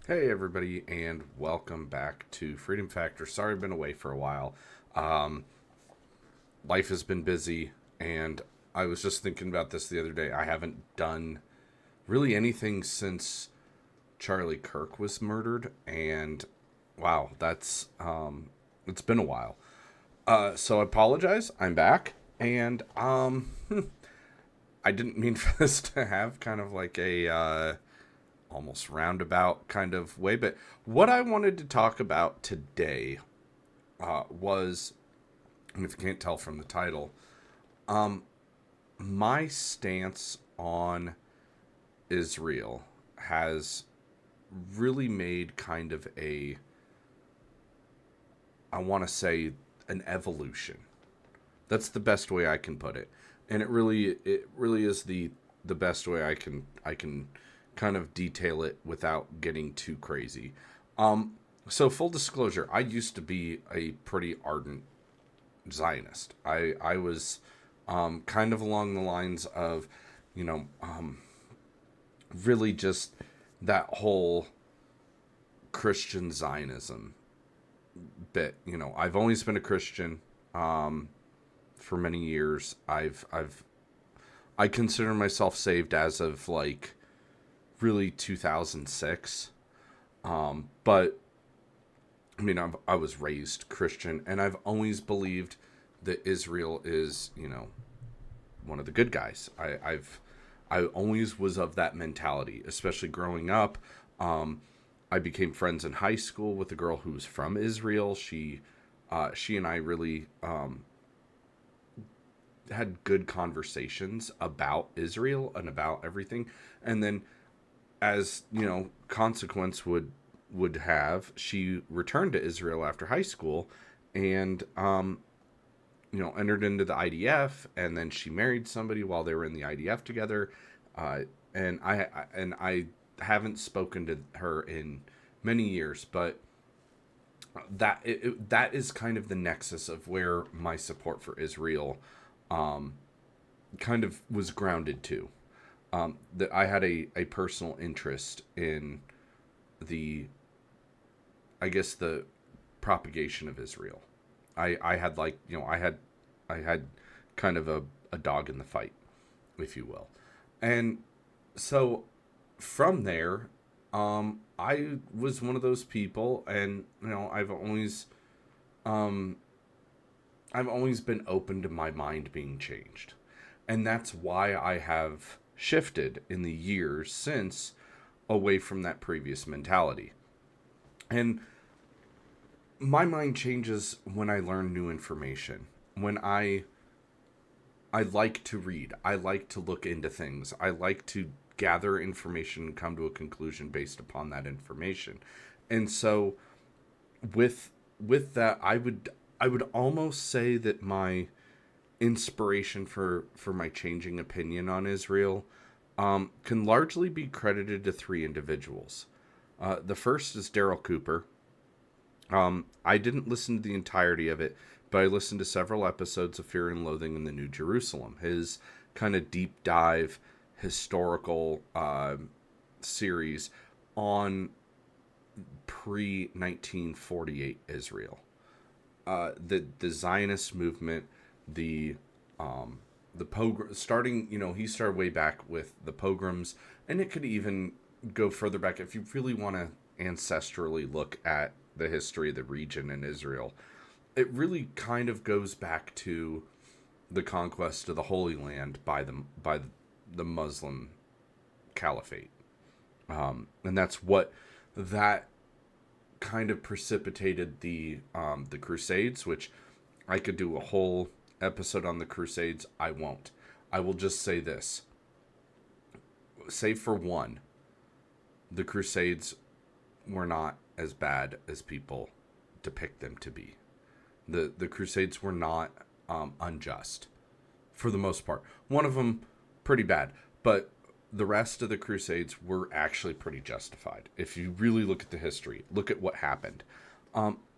Hey, everybody, and welcome back to Freedom Factor. Sorry I've been away for a while. Um, Life has been busy, and I was just thinking about this the other day. I haven't done really anything since Charlie Kirk was murdered, and wow, it's been a while. So I apologize. I'm back, and I didn't mean for this to have kind of like a almost roundabout kind of way, but what I wanted to talk about today was, and if you can't tell from the title, my stance on Israel has really made kind of I want to say, an evolution. That's the best way I can put it, and it really is the best way I can kind of detail it without getting too crazy. So full disclosure, I used to be a pretty ardent Zionist. I was kind of along the lines of, you know, really just that whole Christian Zionism bit. I've always been a Christian for many years. I consider myself saved as of like really 2006. But I mean, I was raised Christian, and I've always believed that Israel is, one of the good guys. I always was of that mentality, especially growing up. I became friends in high school with a girl who was from Israel. She and I really had good conversations about Israel and about everything. And then, as consequence would have, she returned to Israel after high school, and entered into the IDF, and then she married somebody while they were in the IDF together. Uh, and I haven't spoken to her in many years, but that is kind of the nexus of where my support for Israel kind of was grounded to. That I had a personal interest in the, I guess, the propagation of Israel. I had, like, I had kind of a dog in the fight, if you will. And so from there, I was one of those people, and um, I've always been open to my mind being changed, and that's why I have shifted in the years since away from that previous mentality. And my mind changes when I learn new information. When I like to read. I like to look into things. I like to gather information and come to a conclusion based upon that information. And so with that, I would almost say that my inspiration for my changing opinion on Israel can largely be credited to three individuals. The first is Daryl Cooper. I didn't listen to the entirety of it, but I listened to several episodes of Fear and Loathing in the New Jerusalem. His kind of deep dive historical series on pre 1948 Israel. The Zionist movement, the pogrom, starting, he started way back with the pogroms, and it could even go further back if you really want to ancestrally look at the history of the region in Israel. It really kind of goes back to the conquest of the Holy Land by the Muslim Caliphate, and that's what that kind of precipitated the Crusades, which I could do a whole episode on the Crusades. I won't. I will just say this: save for one, the Crusades were not as bad as people depict them to be. The Crusades were not unjust for the most part. One of them pretty bad, but the rest of the Crusades were actually pretty justified. If you really look at the history, look at what happened.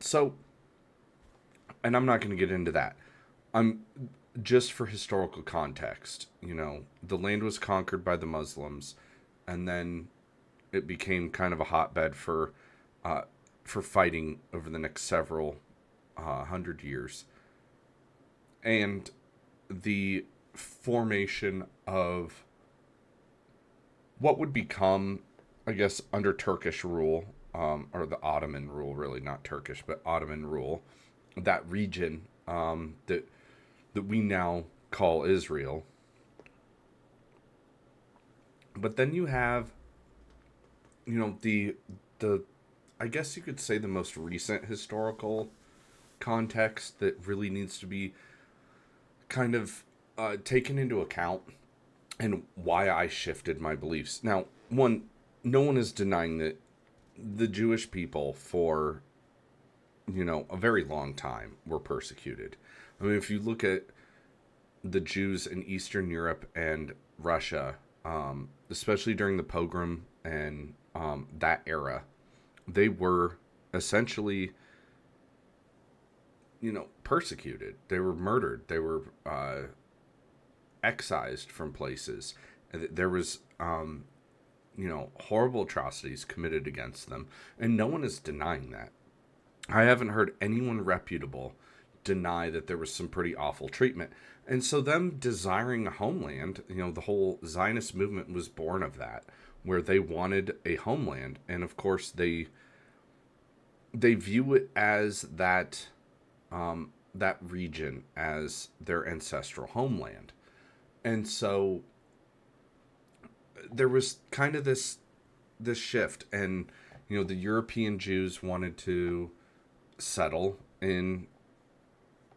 So, and I'm not going to get into that. I'm just for historical context. The land was conquered by the Muslims, and then it became kind of a hotbed for fighting over the next several 100 years, and the formation of what would become, I guess, under Turkish rule, or the Ottoman rule, really not Turkish, but Ottoman rule, that region that we now call Israel. But then you have, the I guess you could say the most recent historical context that really needs to be kind of taken into account, and why I shifted my beliefs. Now, no one is denying that the Jewish people for, a very long time were persecuted. I mean, if you look at the Jews in Eastern Europe and Russia, especially during the pogrom and that era, they were essentially, persecuted. They were murdered. They were excised from places. There was, horrible atrocities committed against them, and no one is denying that. I haven't heard anyone reputable deny that there was some pretty awful treatment. And so them desiring a homeland, the whole Zionist movement was born of that, where they wanted a homeland. And of course they view it as that region as their ancestral homeland. And so there was kind of this shift, and the European Jews wanted to settle in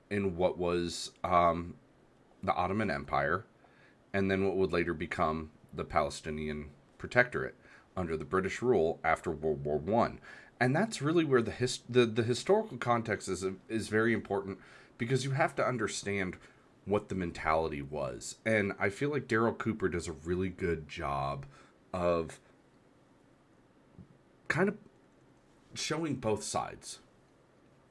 what was the Ottoman Empire, and then what would later become the Palestinian Protectorate under the British rule after World War One. And that's really where the historical context is very important, because you have to understand what the mentality was. And I feel like Daryl Cooper does a really good job of kind of showing both sides.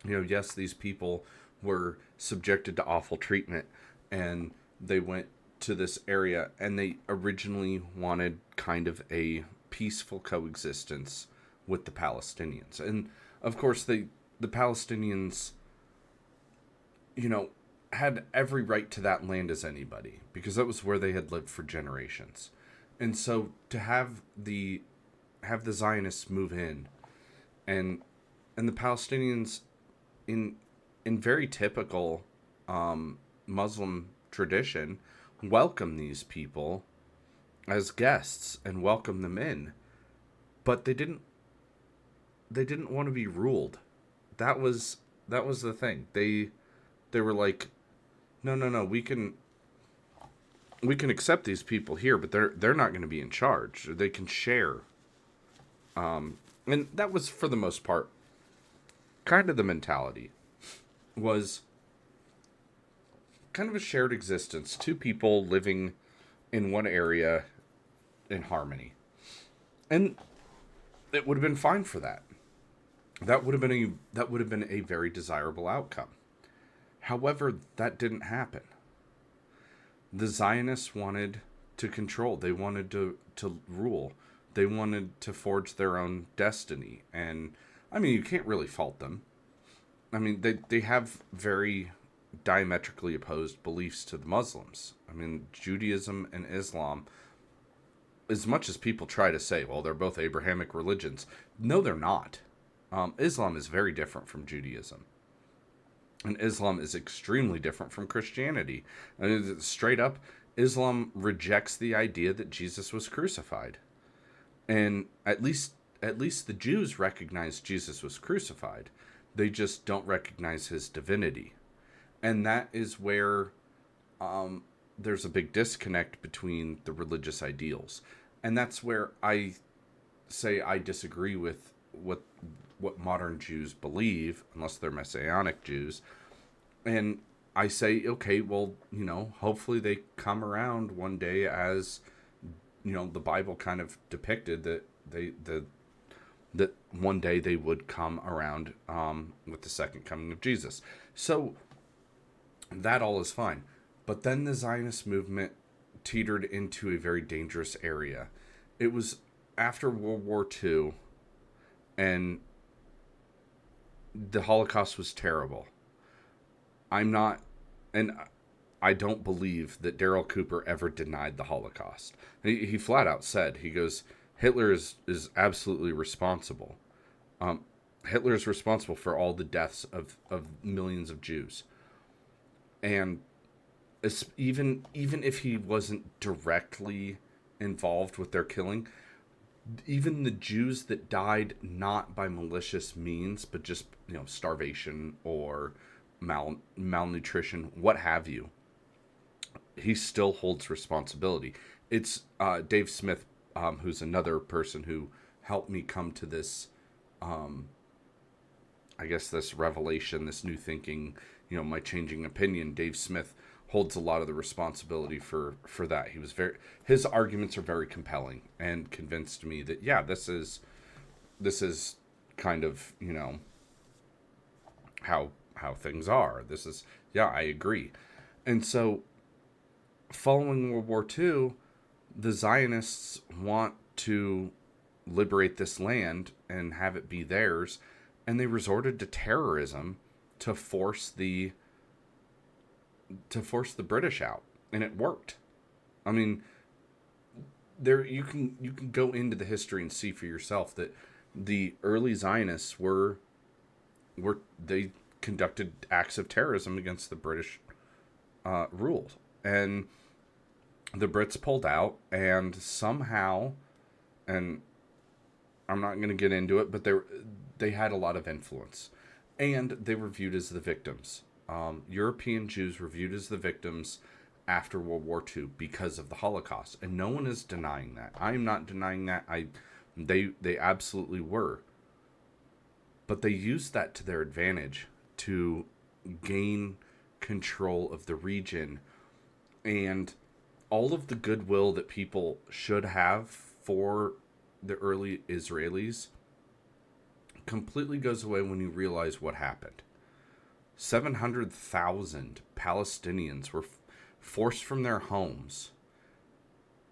Yes, these people were subjected to awful treatment, and they went to this area, and they originally wanted kind of a peaceful coexistence with the Palestinians. And of course the Palestinians, had every right to that land as anybody, because that was where they had lived for generations. And so to have the Zionists move in, and the Palestinians, in very typical Muslim tradition, welcome these people as guests and welcome them in, but they didn't want to be ruled. That was the thing. They were like, no, we can accept these people here, but they're not going to be in charge. They can share. And that was, for the most part, kind of the mentality, was kind of a shared existence, two people living in one area in harmony. And it would have been fine for that. That would have been a very desirable outcome. However, that didn't happen. The Zionists wanted to control. They wanted to rule. They wanted to forge their own destiny. And, I mean, you can't really fault them. I mean, they have very diametrically opposed beliefs to the Muslims. I mean, Judaism and Islam, as much as people try to say, well, they're both Abrahamic religions, no, they're not. Islam is very different from Judaism. And Islam is extremely different from Christianity. I mean, straight up, Islam rejects the idea that Jesus was crucified. And at least the Jews recognize Jesus was crucified. They just don't recognize his divinity. And that is where there's a big disconnect between the religious ideals. And that's where I say I disagree with what modern Jews believe, unless they're Messianic Jews. And I say, okay, well, hopefully they come around one day, as, the Bible kind of depicted, that that one day they would come around with the second coming of Jesus. So that all is fine. But then the Zionist movement teetered into a very dangerous area. It was after World War II, and the Holocaust was terrible. I'm not, and I don't believe that Daryl Cooper ever denied the Holocaust. He flat out said, he goes, Hitler is absolutely responsible. Um, Hitler is responsible for all the deaths of millions of Jews. And even if he wasn't directly involved with their killing, even the Jews that died not by malicious means, but just, starvation or malnutrition, what have you, he still holds responsibility. It's Dave Smith, who's another person who helped me come to this, I guess, this revelation, this new thinking, my changing opinion. Dave Smith holds a lot of the responsibility for that. His arguments are very compelling and convinced me that, yeah, this is kind of, how things are. This is, yeah, I agree. And so following World War II, the Zionists want to liberate this land and have it be theirs, and they resorted to terrorism to force the British out, and it worked. I mean, there you can go into the history and see for yourself that the early Zionists were they conducted acts of terrorism against the British rule, and the Brits pulled out, and somehow, and I'm not going to get into it, but they had a lot of influence, and they were viewed as the victims. European Jews were viewed as the victims after World War II because of the Holocaust, and no one is denying that. I'm not denying that. They absolutely were, but they used that to their advantage to gain control of the region, and all of the goodwill that people should have for the early Israelis completely goes away when you realize what happened. 700,000 Palestinians were forced from their homes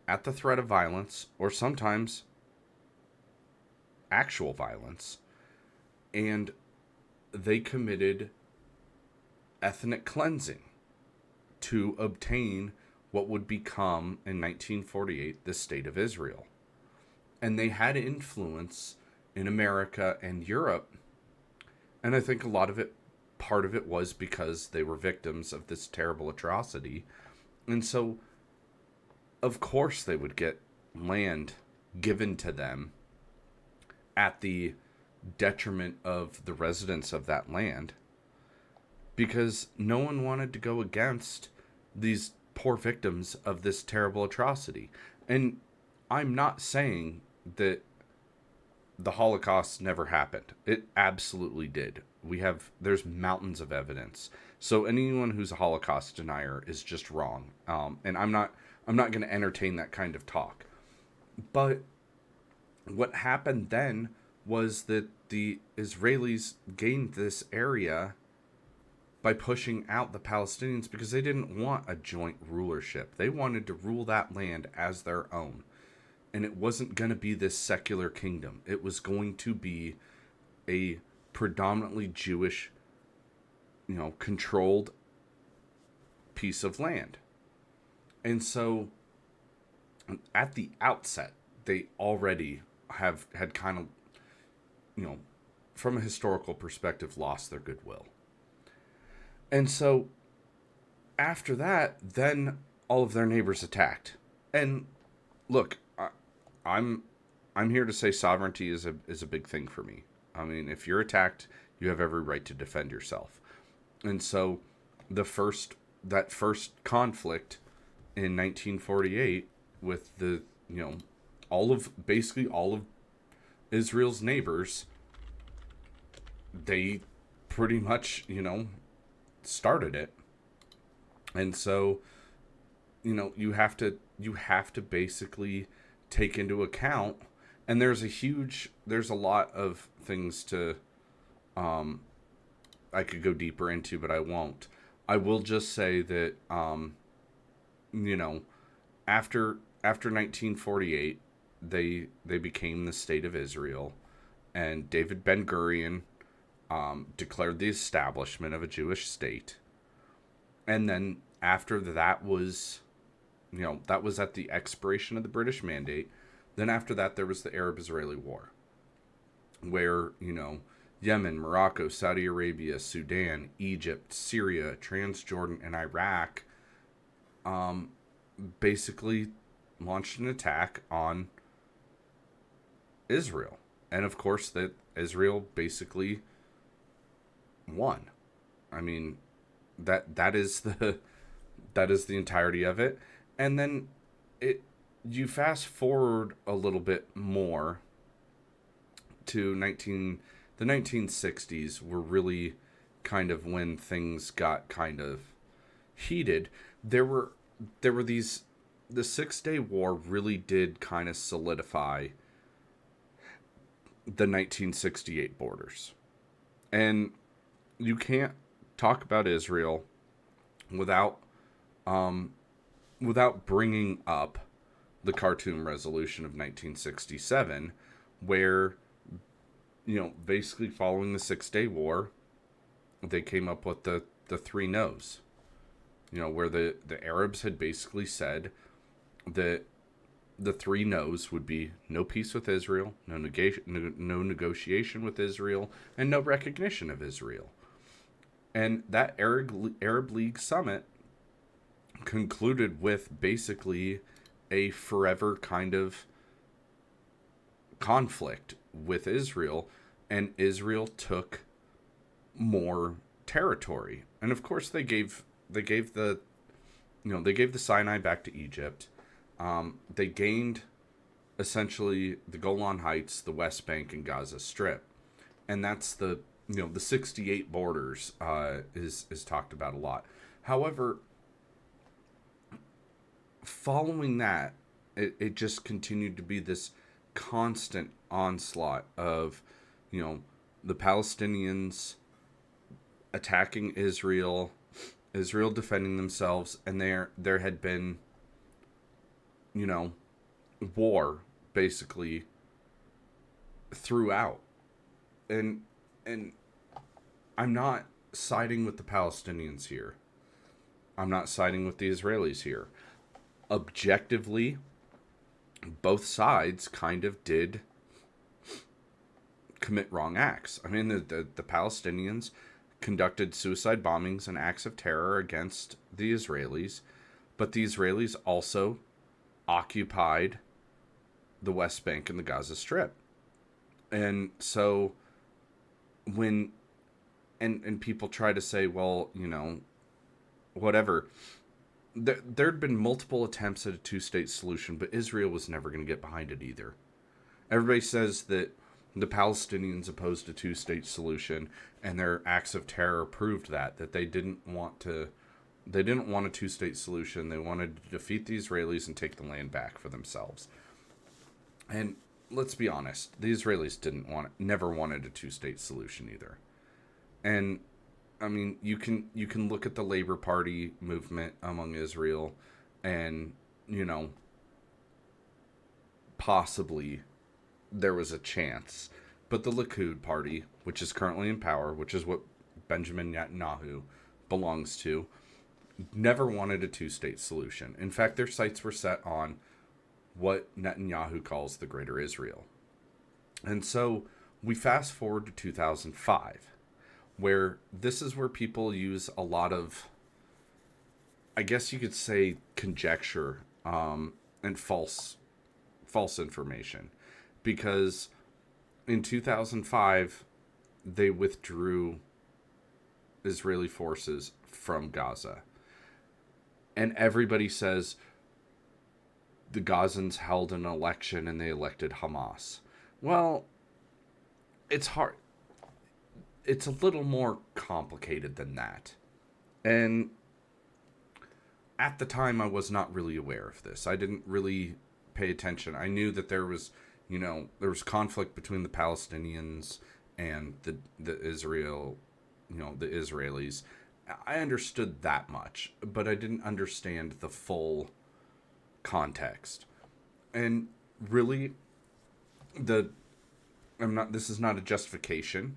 at the threat of violence, or sometimes actual violence, and they committed ethnic cleansing to obtain what would become, in 1948, the State of Israel. And they had influence in America and Europe, and I think part of it was because they were victims of this terrible atrocity. And so, of course, they would get land given to them at the detriment of the residents of that land, because no one wanted to go against these poor victims of this terrible atrocity. And I'm not saying that the Holocaust never happened. It absolutely did. There's mountains of evidence. So anyone who's a Holocaust denier is just wrong. And I'm not going to entertain that kind of talk. But what happened then was that the Israelis gained this area by pushing out the Palestinians because they didn't want a joint rulership. They wanted to rule that land as their own. And it wasn't going to be this secular kingdom. It was going to be a predominantly Jewish, controlled piece of land. And so at the outset, they already had kind of, from a historical perspective, lost their goodwill. And so after that, then all of their neighbors attacked. And look, I'm here to say sovereignty is a big thing for me. I mean, if you're attacked, you have every right to defend yourself. And so that first conflict in 1948 with basically all of Israel's neighbors, they pretty much, started it. And so, you have to basically take into account, and there's a lot of things to, I could go deeper into, but I won't. I will just say that, after 1948, they became the state of Israel, and David Ben-Gurion declared the establishment of a Jewish state. And then after that was, that was at the expiration of the British Mandate. Then after that, there was the Arab-Israeli War, where, Yemen, Morocco, Saudi Arabia, Sudan, Egypt, Syria, Transjordan, and Iraq basically launched an attack on Israel. And of course, that Israel basically won. I mean, that is the entirety of it. And then you fast forward a little bit more to the 1960s were really kind of when things got kind of heated. There were these, the 6-Day War really did kind of solidify the 1968 borders. And you can't talk about Israel without bringing up the Khartoum Resolution of 1967, where, basically following the 6-Day War, they came up with the three no's, where the Arabs had basically said that the three no's would be no peace with Israel, no negotiation with Israel, and no recognition of Israel. And that Arab League summit concluded with basically a forever kind of conflict with Israel, and Israel took more territory. And of course they gave the Sinai back to Egypt. They gained essentially the Golan Heights, the West Bank, and Gaza Strip. And that's the 68 borders is talked about a lot. However, following that, it just continued to be this constant onslaught of, the Palestinians attacking Israel, Israel defending themselves, and there had been, war basically throughout. And I'm not siding with the Palestinians here. I'm not siding with the Israelis here. Objectively, both sides kind of did commit wrong acts. I mean, the Palestinians conducted suicide bombings and acts of terror against the Israelis, but the Israelis also occupied the West Bank and the Gaza Strip. And so when and people try to say, well, whatever, there'd been multiple attempts at a two-state solution, but Israel was never going to get behind it either. Everybody says that the Palestinians opposed a two-state solution, and their acts of terror proved that they didn't want a two-state solution. They wanted to defeat the Israelis and take the land back for themselves. And let's be honest, the Israelis never wanted a two-state solution either. And I mean, you can look at the Labor Party movement among Israel, and possibly there was a chance. But the Likud party, which is currently in power, which is what Benjamin Netanyahu belongs to, never wanted a two-state solution. In fact, their sights were set on what Netanyahu calls the Greater Israel. And so we fast forward to 2005, where this is where people use a lot of, I guess you could say, conjecture and false information. Because in 2005, they withdrew Israeli forces from Gaza. And everybody says the Gazans held an election and they elected Hamas. Well, it's hard. It's a little more complicated than that. And at the time, I was not really aware of this. I didn't really pay attention. I knew that there was conflict between the Palestinians and the Israel, the Israelis. I understood that much, but I didn't understand the full context. And really, the I'm not. This is not a justification,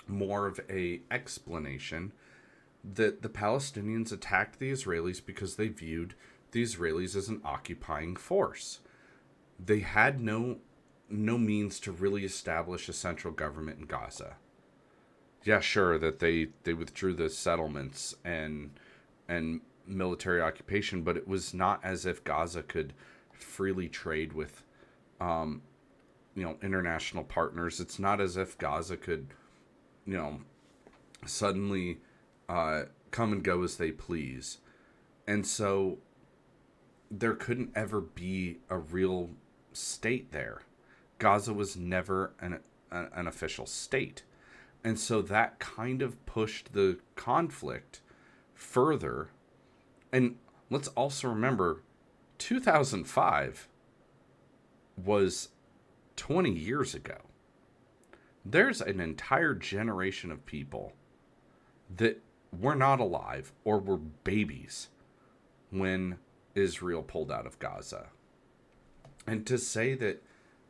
more of a explanation that the Palestinians attacked the Israelis because they viewed the Israelis as an occupying force. They had no means to really establish a central government in Gaza. Yeah, sure that they withdrew the settlements and military occupation, but it was not as if Gaza could freely trade with international partners. It's not as if Gaza could you know suddenly come and go as they please. And so there couldn't ever be a real state there. Gaza was never an official state. And so that kind of pushed the conflict further. And let's also remember 2005 was 20 years ago. There's an entire generation of people that were not alive or were babies when Israel pulled out of Gaza. And to say that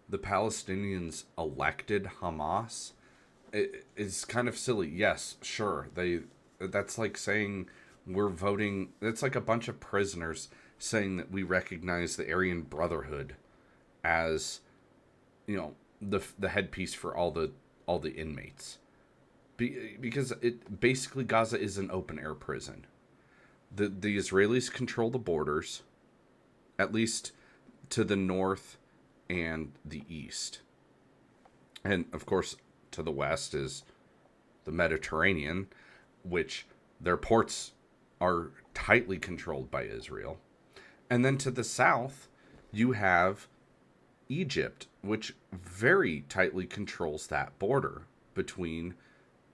the Palestinians elected Hamas is kind of silly. Yes, sure. That's like saying we're voting. It's like a bunch of prisoners saying that we recognize the Aryan Brotherhood as, the headpiece for all the inmates. Because it basically Gaza is an open air prison. The Israelis control the borders, at least to the north and the east. And of course, to the west is the Mediterranean, which their ports are tightly controlled by Israel. And then to the south, you have Egypt, which very tightly controls that border between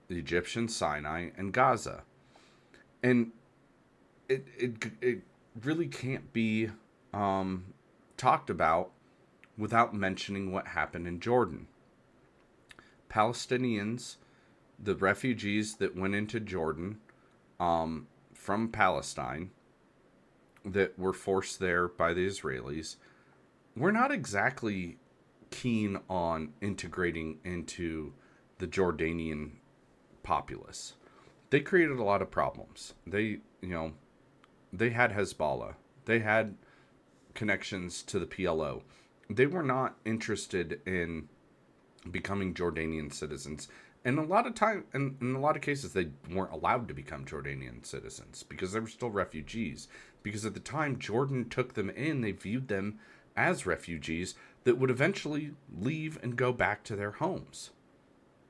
the Egyptian Sinai and Gaza. And it really can't be talked about without mentioning what happened in Jordan. Palestinians, the refugees that went into Jordan from Palestine, that were forced there by the Israelis, were not exactly keen on integrating into the Jordanian populace. They created a lot of problems. They had Hezbollah. They had connections to the PLO. They were not interested in becoming Jordanian citizens. And a lot of time, and in a lot of cases, they weren't allowed to become Jordanian citizens because they were still refugees. Because at the time Jordan took them in, they viewed them as refugees that would eventually leave and go back to their homes.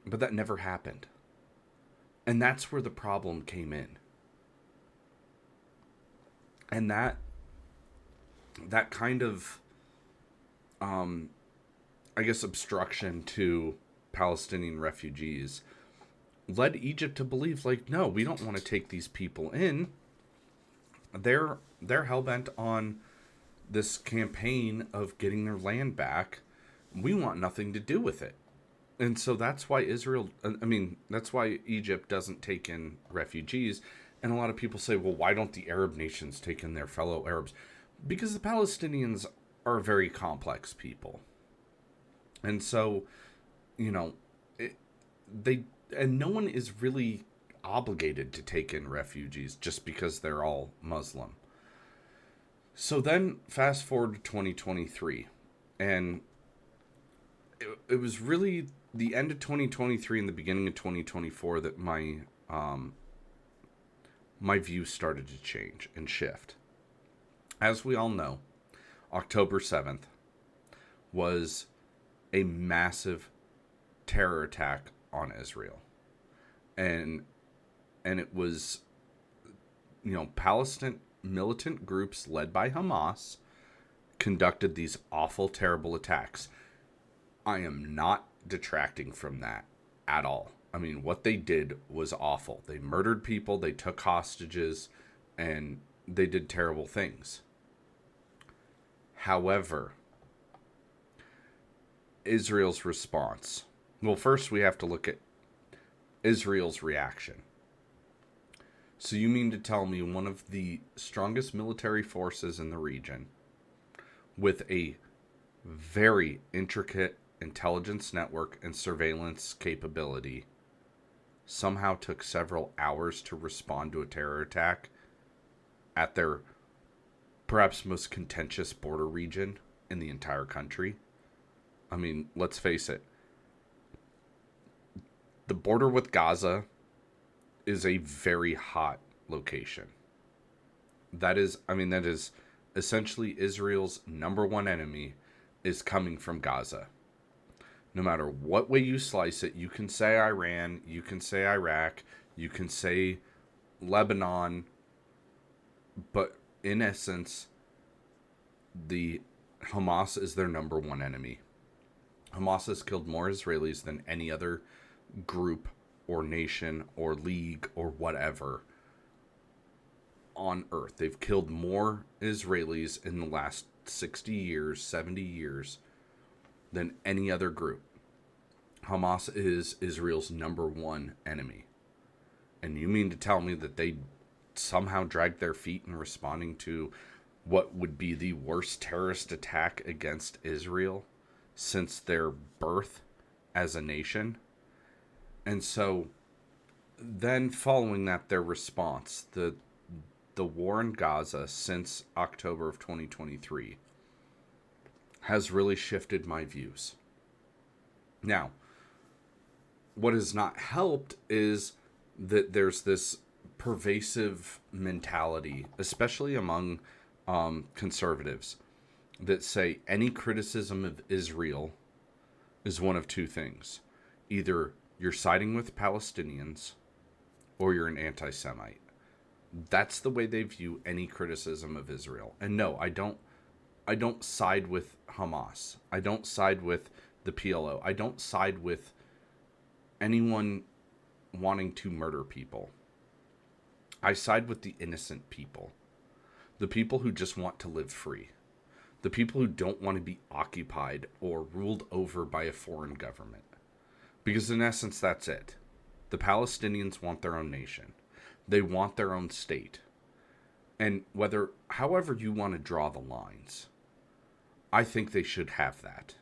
But that never happened. And that's where the problem came in. And that kind of, obstruction to Palestinian refugees led Egypt to believe, like, no, we don't want to take these people in. They're hell-bent on this campaign of getting their land back. We want nothing to do with it. And so that's why that's why Egypt doesn't take in refugees. And a lot of people say, well, why don't the Arab nations take in their fellow Arabs? Because the Palestinians are very complex people. And so, no one is really obligated to take in refugees just because they're all Muslim. So then fast forward to 2023, and it was really the end of 2023 and the beginning of 2024 that my view started to change and shift. As we all know, October 7th was a massive terror attack on Israel. And it was, Palestinian militant groups led by Hamas conducted these awful, terrible attacks. I am not detracting from that at all. I mean, what they did was awful. They murdered people, they took hostages, and they did terrible things. However, Israel's response. Well, first we have to look at Israel's reaction. So you mean to tell me one of the strongest military forces in the region, with a very intricate intelligence network and surveillance capability somehow took several hours to respond to a terror attack at their perhaps most contentious border region in the entire country. I mean, let's face it. The border with Gaza is a very hot location. That is essentially Israel's number one enemy is coming from Gaza. No matter what way you slice it, you can say Iran, you can say Iraq, you can say Lebanon, but in essence, the Hamas is their number one enemy. Hamas has killed more Israelis than any other group or nation or league or whatever on earth. They've killed more Israelis in the last 60 years, 70 years than any other group. Hamas is Israel's number one enemy. And you mean to tell me that they somehow dragged their feet in responding to what would be the worst terrorist attack against Israel since their birth as a nation? And so then following that, their response, the war in Gaza since October of 2023 has really shifted my views. Now, what has not helped is that there's this pervasive mentality, especially among conservatives, that say any criticism of Israel is one of two things. Either you're siding with Palestinians or you're an anti-Semite. That's the way they view any criticism of Israel. And no, I don't side with Hamas. I don't side with the PLO. I don't side with anyone wanting to murder people. I side with the innocent people. The people who just want to live free. The people who don't want to be occupied or ruled over by a foreign government. Because in essence, that's it. The Palestinians want their own nation. They want their own state. And however you want to draw the lines, I think they should have that.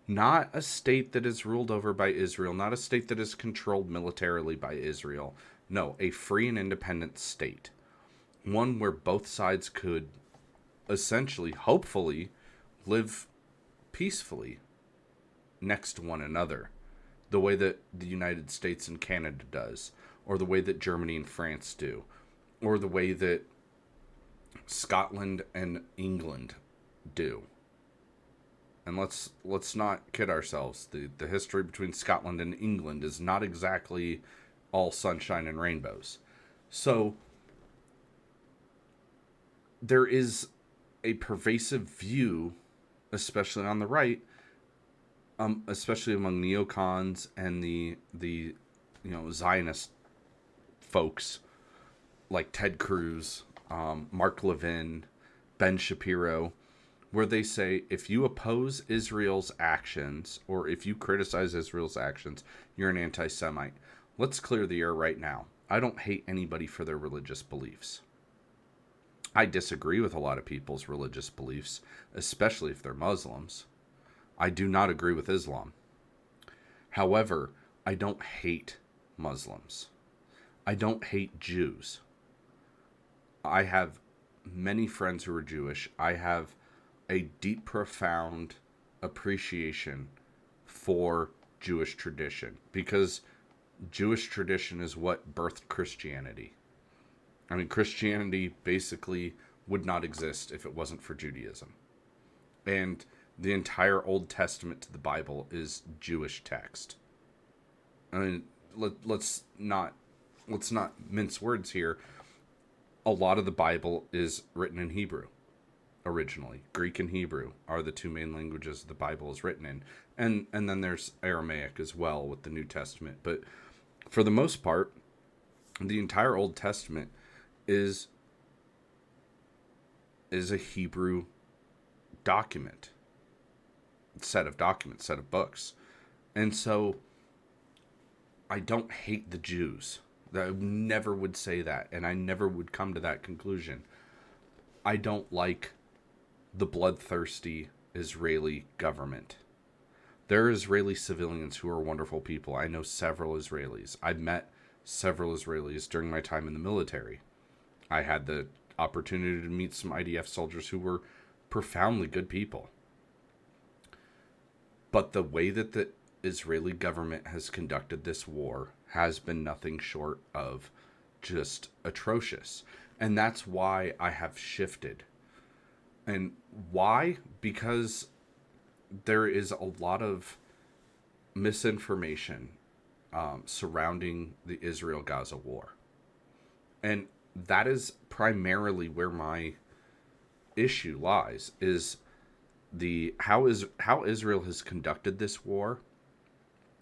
Not a state that is ruled over by Israel, not a state that is controlled militarily by Israel. No, a free and independent state. One where both sides could essentially, hopefully, live peacefully next to one another. The way that the United States and Canada does, or the way that Germany and France do, or the way that Scotland and England do. And let's not kid ourselves. The history between Scotland and England is not exactly all sunshine and rainbows. So there is a pervasive view, especially on the right, especially among neocons and the Zionist folks like Ted Cruz, Mark Levin, Ben Shapiro, where they say if you oppose Israel's actions or if you criticize Israel's actions, you're an anti-Semite. Let's clear the air right now. I don't hate anybody for their religious beliefs. I disagree with a lot of people's religious beliefs, especially if they're Muslims. I do not agree with Islam. However, I don't hate Muslims. I don't hate Jews. I have many friends who are Jewish. I have a deep, profound appreciation for Jewish tradition because Jewish tradition is what birthed Christianity. I mean, Christianity basically would not exist if it wasn't for Judaism. And the entire Old Testament to the Bible is Jewish text. I mean, let's not mince words here. A lot of the Bible is written in Hebrew originally. Greek and Hebrew are the two main languages the Bible is written in. And then there's Aramaic as well with the New Testament. But for the most part, the entire Old Testament is a Hebrew document. Set of books. And so I don't hate the Jews. I never would say that, and I never would come to that conclusion. I don't like the bloodthirsty Israeli government. There are Israeli civilians who are wonderful people. I know several Israelis. I've met several Israelis during my time in the military. I had the opportunity to meet some IDF soldiers who were profoundly good people. But the way that the Israeli government has conducted this war has been nothing short of just atrocious. And that's why I have shifted. And why? Because there is a lot of misinformation surrounding the Israel-Gaza war. And that is primarily where my issue lies, is how Israel has conducted this war.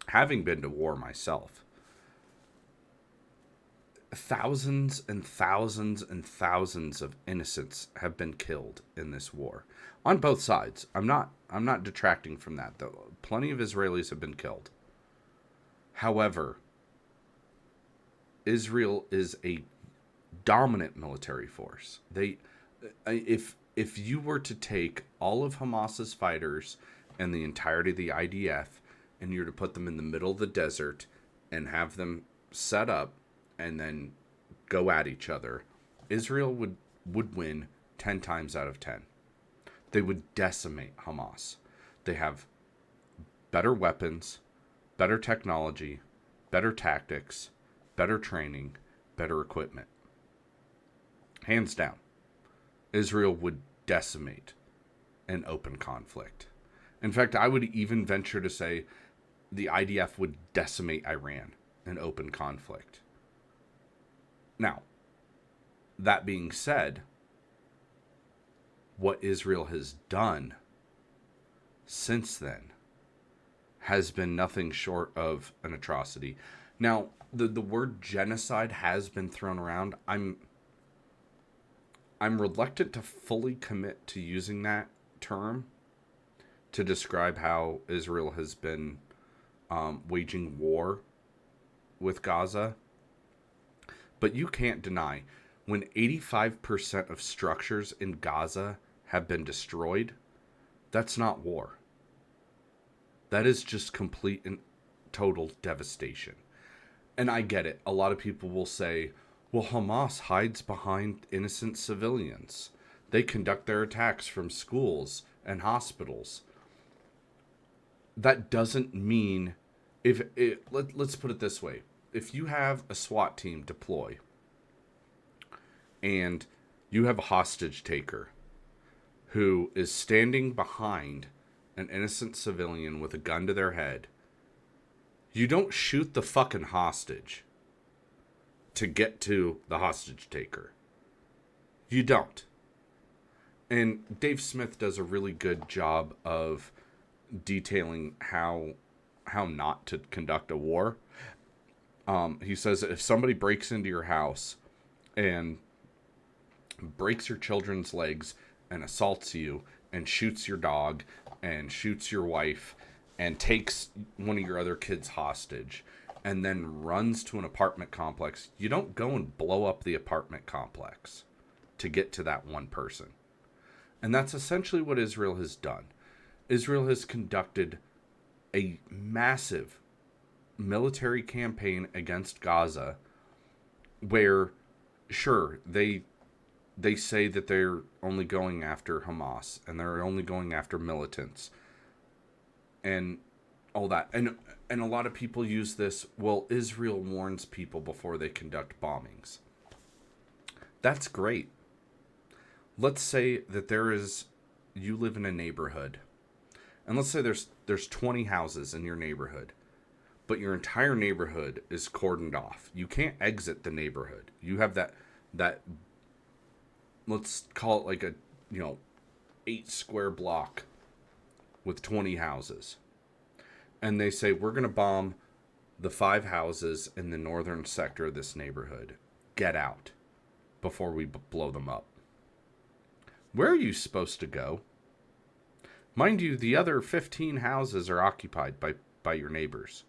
Having been to war myself, thousands and thousands and thousands of innocents have been killed in this war on both sides. I'm not detracting from that, though. Plenty of Israelis have been killed. However, Israel is a dominant military force. If you were to take all of Hamas's fighters and the entirety of the IDF, and you were to put them in the middle of the desert and have them set up and then go at each other, Israel would win 10 times out of 10. They would decimate Hamas. They have better weapons, better technology, better tactics, better training, better equipment. Hands down, Israel would decimate an open conflict. In fact, I would even venture to say the IDF would decimate Iran in open conflict. Now, that being said, what Israel has done since then has been nothing short of an atrocity. Now, the word genocide has been thrown around. I'm reluctant to fully commit to using that term to describe how Israel has been waging war with Gaza. But you can't deny, when 85% of structures in Gaza have been destroyed, that's not war. That is just complete and total devastation. And I get it. A lot of people will say, well, Hamas hides behind innocent civilians. They conduct their attacks from schools and hospitals. That doesn't mean, let's put it this way. If you have a SWAT team deploy and you have a hostage taker who is standing behind an innocent civilian with a gun to their head, you don't shoot the fucking hostage to get to the hostage taker. You don't. And Dave Smith does a really good job of detailing how not to conduct a war. He says if somebody breaks into your house and breaks your children's legs and assaults you and shoots your dog and shoots your wife and takes one of your other kids hostage and then runs to an apartment complex, you don't go and blow up the apartment complex to get to that one person. And that's essentially what Israel has done. Israel has conducted a massive military campaign against Gaza where, sure, they say that they're only going after Hamas and they're only going after militants and all that. And a lot of people use this, well, Israel warns people before they conduct bombings. That's great. Let's say that you live in a neighborhood, and let's say there's 20 houses in your neighborhood, but your entire neighborhood is cordoned off. You can't exit the neighborhood. You have that let's call it like a 8 square block with 20 houses. And they say, we're going to bomb the 5 houses in the northern sector of this neighborhood. Get out before we blow them up. Where are you supposed to go? Mind you, the other 15 houses are occupied by your neighbors.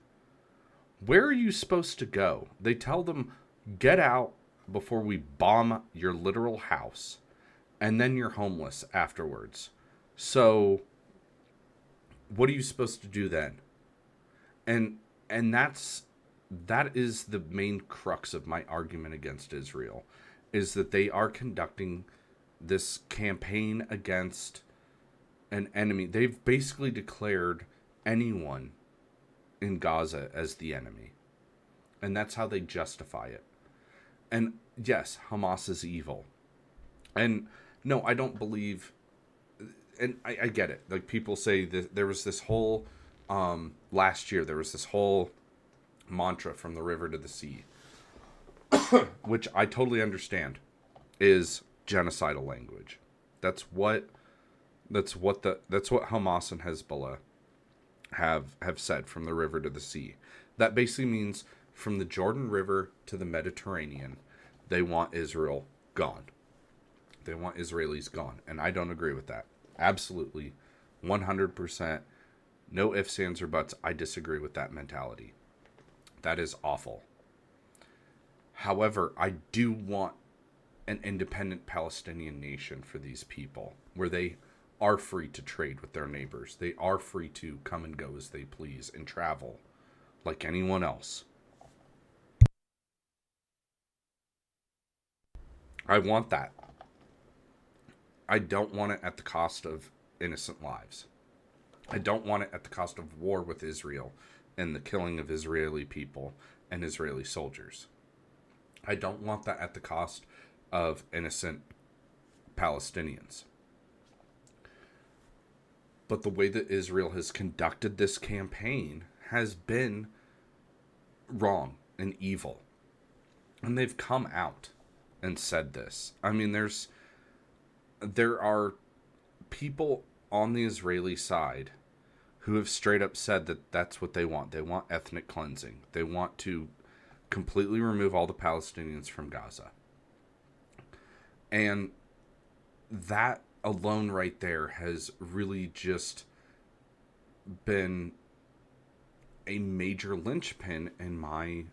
Where are you supposed to go? They tell them, get out before we bomb your literal house. And then you're homeless afterwards. So What are you supposed to do then? And that is the main crux of my argument against Israel, is that they are conducting this campaign against an enemy. They've basically declared anyone in Gaza as the enemy. And that's how they justify it. And yes, Hamas is evil. And no, I don't believe, and I get it. Like, people say that there was this whole, last year, there was this whole mantra from the river to the sea, which I totally understand is genocidal language. That's what Hamas and Hezbollah have said, from the river to the sea. That basically means from the Jordan River to the Mediterranean, they want Israel gone. They want Israelis gone. And I don't agree with that. Absolutely. 100%. No ifs, ands, or buts. I disagree with that mentality. That is awful. However, I do want an independent Palestinian nation for these people, where they are free to trade with their neighbors. They are free to come and go as they please and travel like anyone else. I want that. I don't want it at the cost of innocent lives. I don't want it at the cost of war with Israel and the killing of Israeli people and Israeli soldiers. I don't want that at the cost of innocent Palestinians. But the way that Israel has conducted this campaign has been wrong and evil. And they've come out and said this. I mean, there are people on the Israeli side who have straight up said that that's what they want. They want ethnic cleansing. They want to completely remove all the Palestinians from Gaza. And that alone right there has really just been a major linchpin in my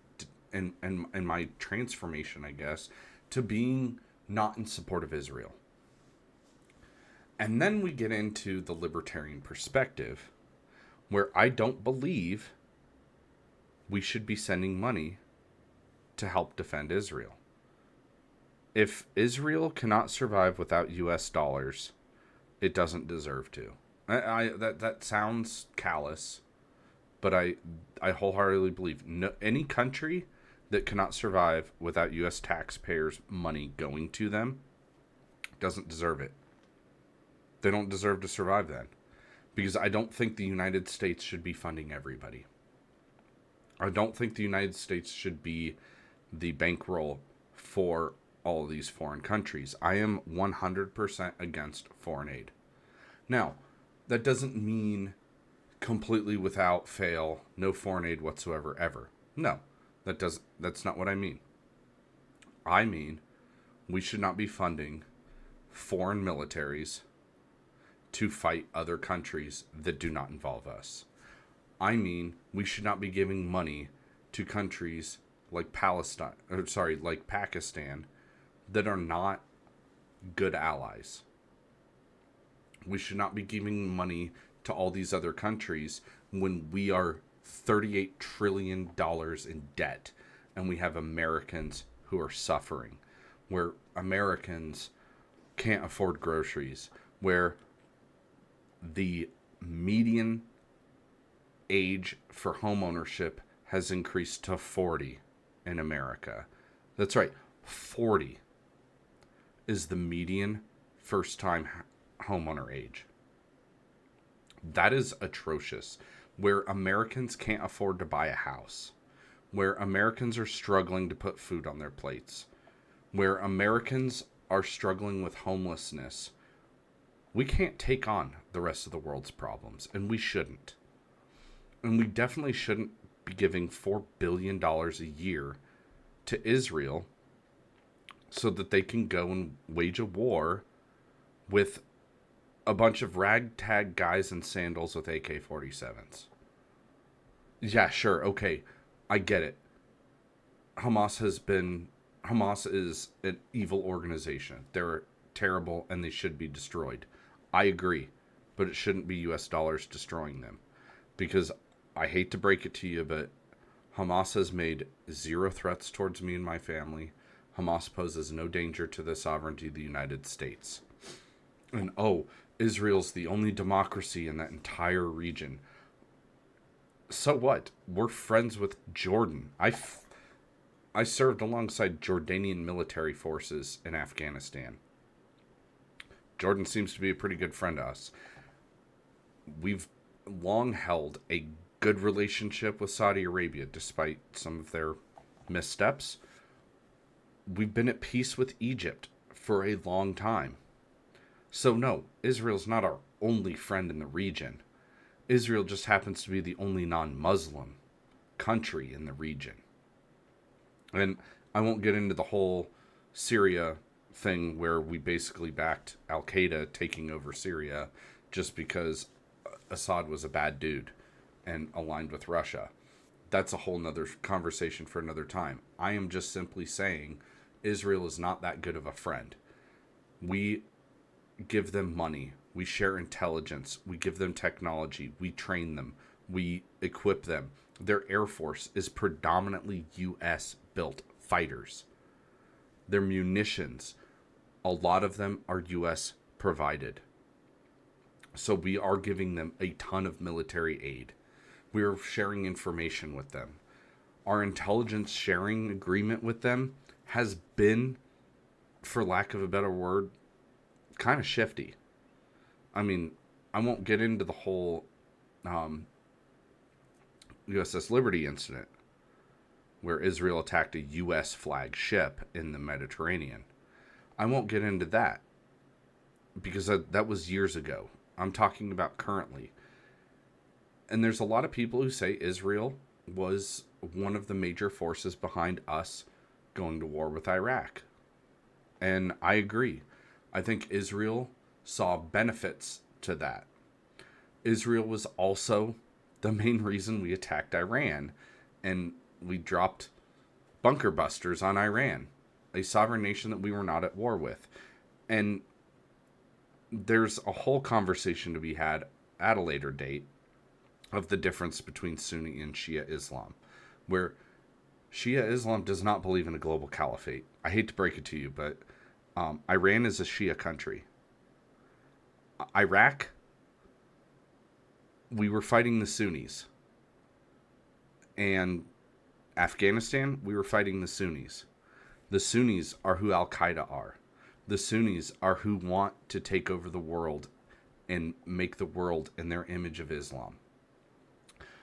transformation, I guess, to being not in support of Israel. And then we get into the libertarian perspective, where I don't believe we should be sending money to help defend Israel. If Israel cannot survive without US dollars, it doesn't deserve to. That sounds callous, but I wholeheartedly believe any country that cannot survive without US taxpayers' money going to them doesn't deserve it. They don't deserve to survive then. Because I don't think the United States should be funding everybody. I don't think the United States should be the bankroll for all of these foreign countries. I am 100% against foreign aid. Now, that doesn't mean completely without fail, no foreign aid whatsoever, ever. No, that's not what I mean. I mean, we should not be funding foreign militaries to fight other countries that do not involve us. I mean, we should not be giving money to countries like Pakistan that are not good allies. We should not be giving money to all these other countries when we are $38 trillion in debt and we have Americans who are suffering, where Americans can't afford groceries, where the median age for home ownership has increased to 40 in America. That's right, 40 is the median first-time homeowner age. That is atrocious, where Americans can't afford to buy a house, where Americans are struggling to put food on their plates, where Americans are struggling with homelessness. We can't take on the rest of the world's problems, and we shouldn't. And we definitely shouldn't be giving $4 billion a year to Israel so that they can go and wage a war with a bunch of ragtag guys in sandals with AK-47s. Yeah, sure, okay, I get it. Hamas is an evil organization. They're terrible and they should be destroyed. I agree. but it shouldn't be US dollars destroying them. Because I hate to break it to you, but Hamas has made zero threats towards me and my family. Hamas poses no danger to the sovereignty of the United States. And Israel's the only democracy in that entire region. So what? We're friends with Jordan. I served alongside Jordanian military forces in Afghanistan. Jordan seems to be a pretty good friend to us. We've long held a good relationship with Saudi Arabia, despite some of their missteps. We've been at peace with Egypt for a long time. So no, Israel's not our only friend in the region. Israel just happens to be the only non-Muslim country in the region. And I won't get into the whole Syria thing where we basically backed Al-Qaeda taking over Syria just because Assad was a bad dude and aligned with Russia. That's a whole nother conversation for another time. I am just simply saying Israel is not that good of a friend. We give them money. We share intelligence. We give them technology. We train them. We equip them. Their Air Force is predominantly U.S. built fighters. Their munitions, a lot of them are U.S. provided. So we are giving them a ton of military aid. We are sharing information with them. Our intelligence sharing agreement with them has been, for lack of a better word, kind of shifty. I mean, I won't get into the whole USS Liberty incident where Israel attacked a U.S. flag ship in the Mediterranean. I won't get into that because that was years ago. I'm talking about currently. And there's a lot of people who say Israel was one of the major forces behind us going to war with Iraq. And I agree. I think Israel saw benefits to that. Israel was also the main reason we attacked Iran, and we dropped bunker busters on Iran, a sovereign nation that we were not at war with. And there's a whole conversation to be had at a later date of the difference between Sunni and Shia Islam, where Shia Islam does not believe in a global caliphate. I hate to break it to you, but Iran is a Shia country. Iraq, we were fighting the Sunnis. And Afghanistan, we were fighting the Sunnis. The Sunnis are who Al-Qaeda are. The Sunnis are who want to take over the world and make the world in their image of Islam.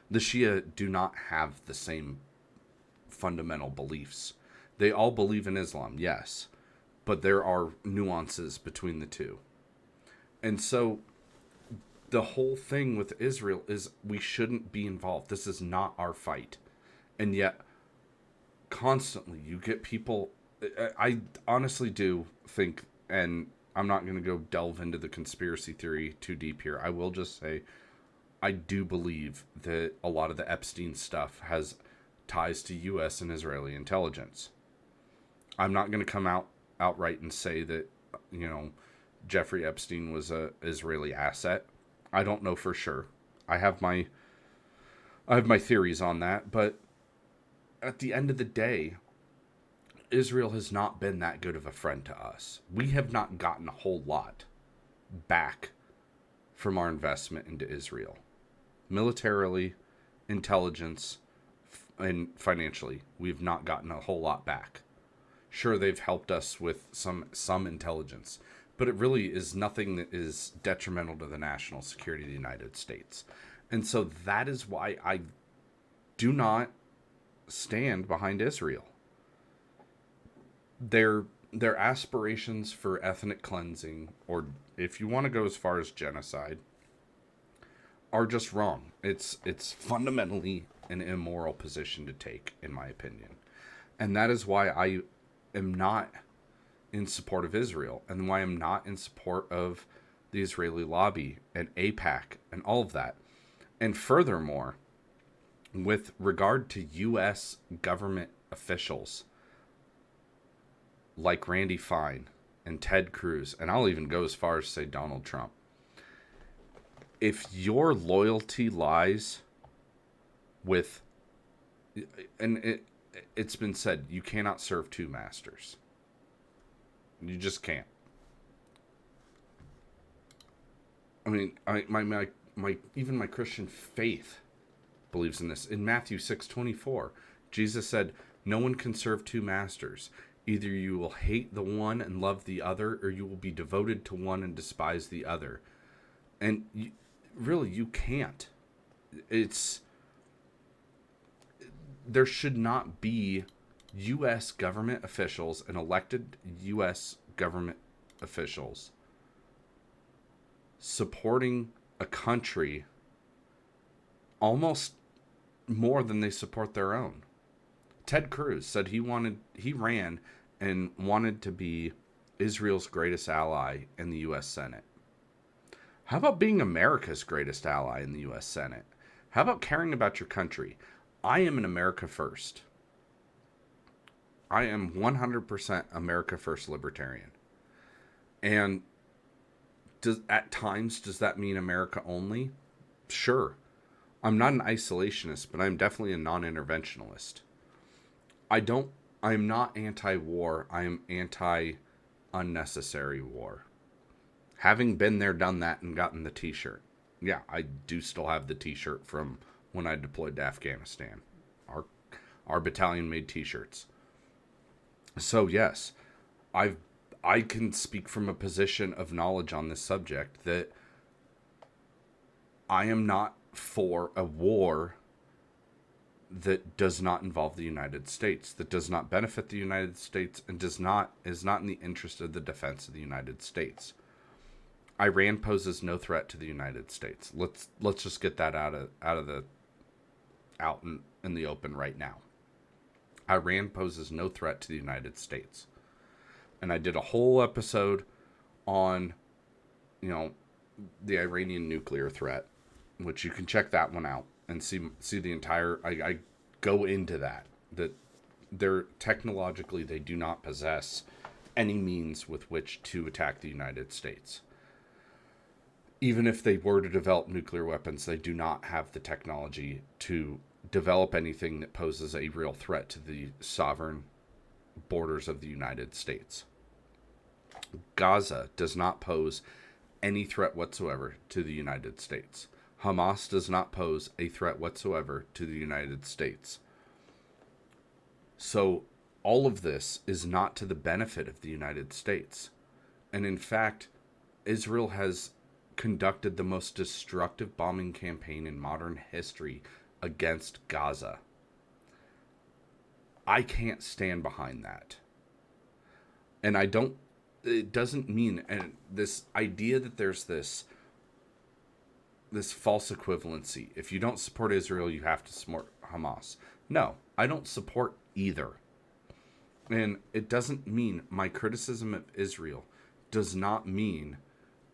The Shia do not have the same fundamental beliefs. They all believe in Islam, yes, but there are nuances between the two. And so the whole thing with Israel is we shouldn't be involved. This is not our fight. And yet, constantly, you get people... I honestly do think, and I'm not going to go delve into the conspiracy theory too deep here. I will just say, I do believe that a lot of the Epstein stuff has ties to U.S. and Israeli intelligence. I'm not going to come outright and say that, Jeffrey Epstein was a Israeli asset. I don't know for sure. I have my theories on that, but at the end of the day, Israel has not been that good of a friend to us. We have not gotten a whole lot back from our investment into Israel. Militarily, intelligence, and financially, we've not gotten a whole lot back. Sure, they've helped us with some intelligence, but it really is nothing that is detrimental to the national security of the United States. And so that is why I do not stand behind Israel. Their aspirations for ethnic cleansing, or if you want to go as far as genocide, are just wrong. It's fundamentally an immoral position to take, in my opinion. And that is why I am not in support of Israel, and why I'm not in support of the Israeli lobby and AIPAC and all of that. And furthermore, with regard to U.S. government officials like Randy Fine and Ted Cruz, and I'll even go as far as to say Donald Trump, if your loyalty lies with, and it's been said, you cannot serve two masters. You just can't. I mean, my even my Christian faith believes in this. In Matthew 6:24, Jesus said, "No one can serve two masters. Either you will hate the one and love the other, or you will be devoted to one and despise the other." And really, you can't. It's There should not be U.S. government officials and elected U.S. government officials supporting a country almost more than they support their own. Ted Cruz said he ran and wanted to be Israel's greatest ally in the U.S. Senate. How about being America's greatest ally in the U.S. Senate? How about caring about your country? I am an America First. I am 100% America First libertarian. And at times, does that mean America only? Sure. I'm not an isolationist, but I'm definitely a non-interventionalist. I'm not anti-war. I am anti-unnecessary war. Having been there, done that, and gotten the t-shirt. Yeah, I do still have the t-shirt from when I deployed to Afghanistan. Our battalion made t-shirts. So yes, I can speak from a position of knowledge on this subject that I am not for a war that does not involve the United States, that does not benefit the United States, and is not in the interest of the defense of the United States. Iran poses no threat to the United States. Let's just get that out in the open right now. Iran poses no threat to the United States. And I did a whole episode on, the Iranian nuclear threat, which you can check that one out and see the entire. I go into that they're technologically, they do not possess any means with which to attack the United States. Even if they were to develop nuclear weapons, they do not have the technology to develop anything that poses a real threat to the sovereign borders of the United States. Gaza does not pose any threat whatsoever to the United States. Hamas does not pose a threat whatsoever to the United States. So all of this is not to the benefit of the United States. And in fact, Israel has conducted the most destructive bombing campaign in modern history against Gaza. I can't stand behind that. And it doesn't mean, and this idea that there's this false equivalency. If you don't support Israel, you have to support Hamas. No, I don't support either. And it doesn't mean my criticism of Israel does not mean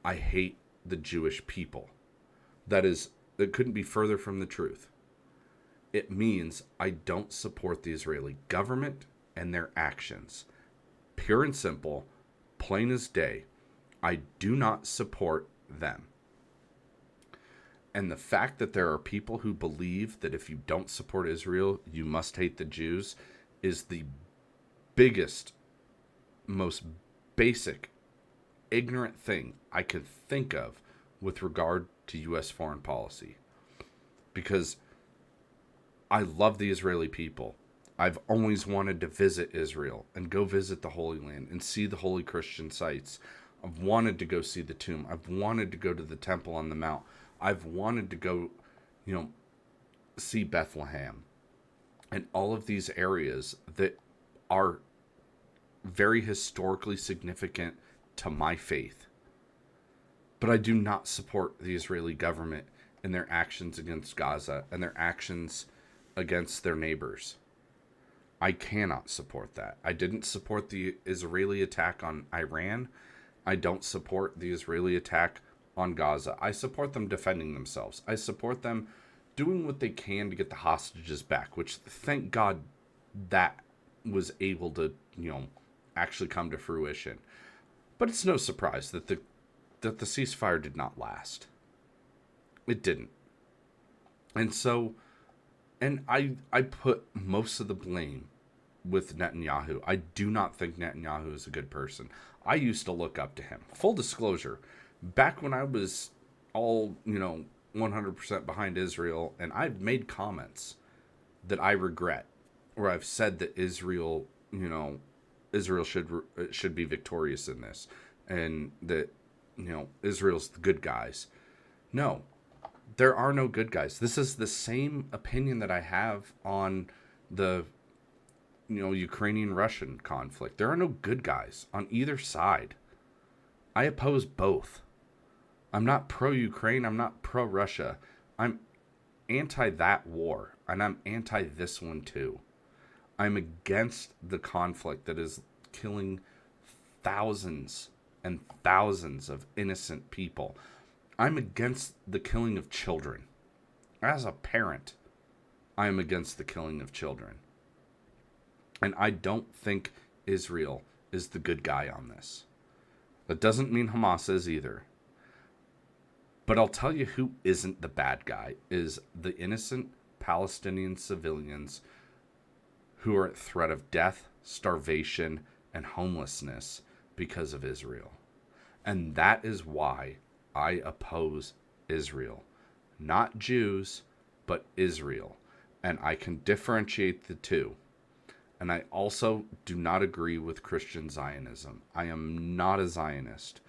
I hate the Jewish people. That couldn't be further from the truth. It means I don't support the Israeli government and their actions. Pure and simple, plain as day. I do not support them. And the fact that there are people who believe that if you don't support Israel, you must hate the Jews is the biggest, most basic, ignorant thing I can think of with regard to U.S. foreign policy. Because I love the Israeli people. I've always wanted to visit Israel and go visit the Holy Land and see the holy Christian sites. I've wanted to go see the tomb. I've wanted to go to the Temple on the Mount. I've wanted to go, see Bethlehem and all of these areas that are very historically significant to my faith. But I do not support the Israeli government and their actions against Gaza and their actions against their neighbors. I cannot support that. I didn't support the Israeli attack on Iran. I don't support the Israeli attack on Gaza. I support them defending themselves. I support them doing what they can to get the hostages back, which thank God that was able to, actually come to fruition. But it's no surprise that the ceasefire did not last. It didn't. And so, and I put most of the blame with Netanyahu. I do not think Netanyahu is a good person. I used to look up to him. Full disclosure, back when I was all, 100% behind Israel, and I've made comments that I regret, where I've said that Israel should be victorious in this, and that Israel's the good guys. No, there are no good guys. This is the same opinion that I have on the Ukrainian Russian conflict. There are no good guys on either side. I oppose both. I'm not pro Ukraine, I'm not pro Russia. I'm anti that war, and I'm anti this one too. I'm against the conflict that is killing thousands and thousands of innocent people. I'm against the killing of children. As a parent, I am against the killing of children. And I don't think Israel is the good guy on this. That doesn't mean Hamas is either. But I'll tell you who isn't the bad guy is the innocent Palestinian civilians who are at threat of death, starvation, and homelessness because of Israel. And that is why I oppose Israel. Not Jews, but Israel. And I can differentiate the two. And I also do not agree with Christian Zionism. I am not a Zionist.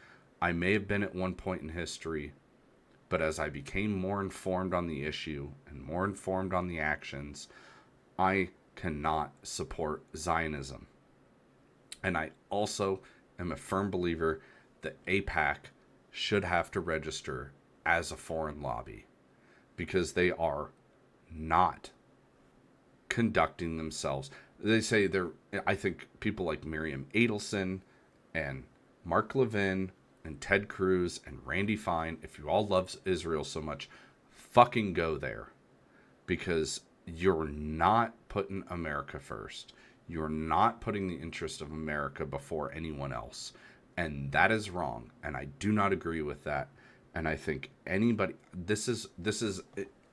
I may have been at one point in history, but as I became more informed on the issue and more informed on the actions, I cannot support Zionism. And I also am a firm believer that AIPAC should have to register as a foreign lobby because they are not conducting themselves. They say I think people like Miriam Adelson and Mark Levin and Ted Cruz and Randy Fine, if you all love Israel so much, fucking go there. Because you're not putting America first. You're not putting the interest of America before anyone else. And that is wrong. And I do not agree with that. And I think this is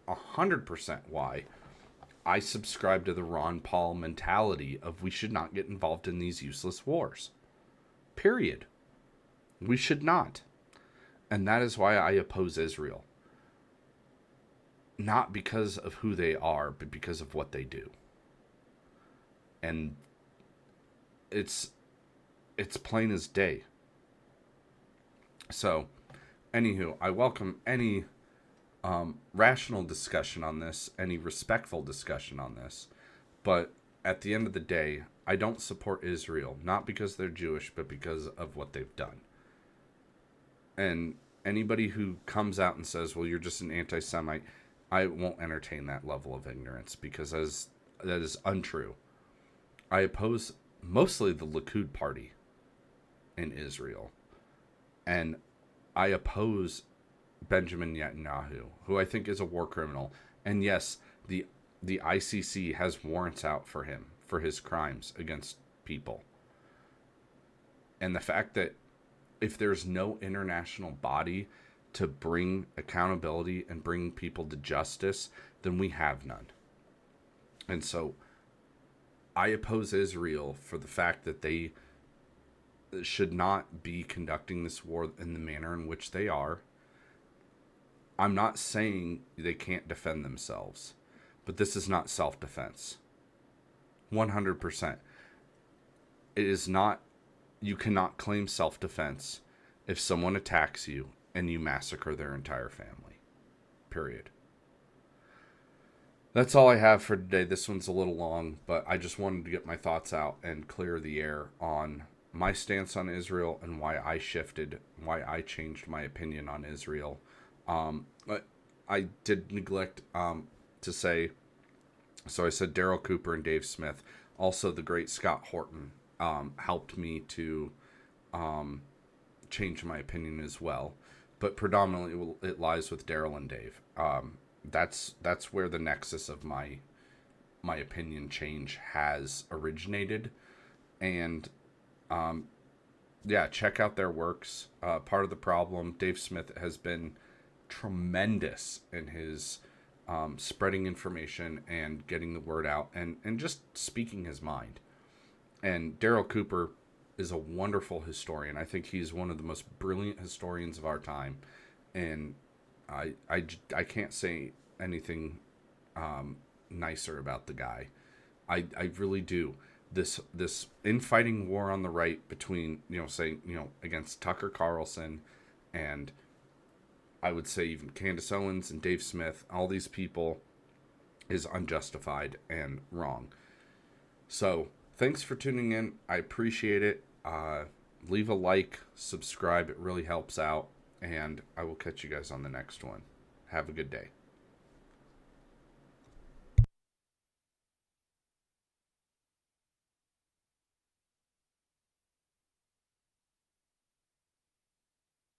100% why I subscribe to the Ron Paul mentality of we should not get involved in these useless wars. Period. We should not. And that is why I oppose Israel. Not because of who they are, but because of what they do. And it's plain as day. So, anywho, I welcome any rational discussion on this, any respectful discussion on this. But at the end of the day, I don't support Israel, not because they're Jewish, but because of what they've done. And anybody who comes out and says, well, you're just an anti-Semite, I won't entertain that level of ignorance because that is untrue. I oppose mostly the Likud party in Israel. And I oppose Benjamin Netanyahu, who I think is a war criminal. And yes, the ICC has warrants out for him for his crimes against people. And the fact that if there's no international body to bring accountability and bring people to justice, then we have none. And so I oppose Israel for the fact that they should not be conducting this war in the manner in which they are. I'm not saying they can't defend themselves, but this is not self-defense. 100%. It is not, you cannot claim self-defense if someone attacks you and you massacre their entire family. Period. That's all I have for today. This one's a little long, but I just wanted to get my thoughts out and clear the air on my stance on Israel and why I shifted, why I changed my opinion on Israel. But I did neglect to say, so I said Daryl Cooper and Dave Smith. Also, the great Scott Horton helped me to change my opinion as well. But predominantly it lies with Daryl and Dave. That's where the nexus of my opinion change has originated. And yeah, check out their works. Part of the problem, Dave Smith has been tremendous in his spreading information and getting the word out, and just speaking his mind. And Daryl Cooper is a wonderful historian. I think he's one of the most brilliant historians of our time. And I can't say anything nicer about the guy. I really do. This infighting war on the right between, against Tucker Carlson and I would say even Candace Owens and Dave Smith, all these people, is unjustified and wrong. So thanks for tuning in. I appreciate it. Leave a like, subscribe. It really helps out. And I will catch you guys on the next one. Have a good day.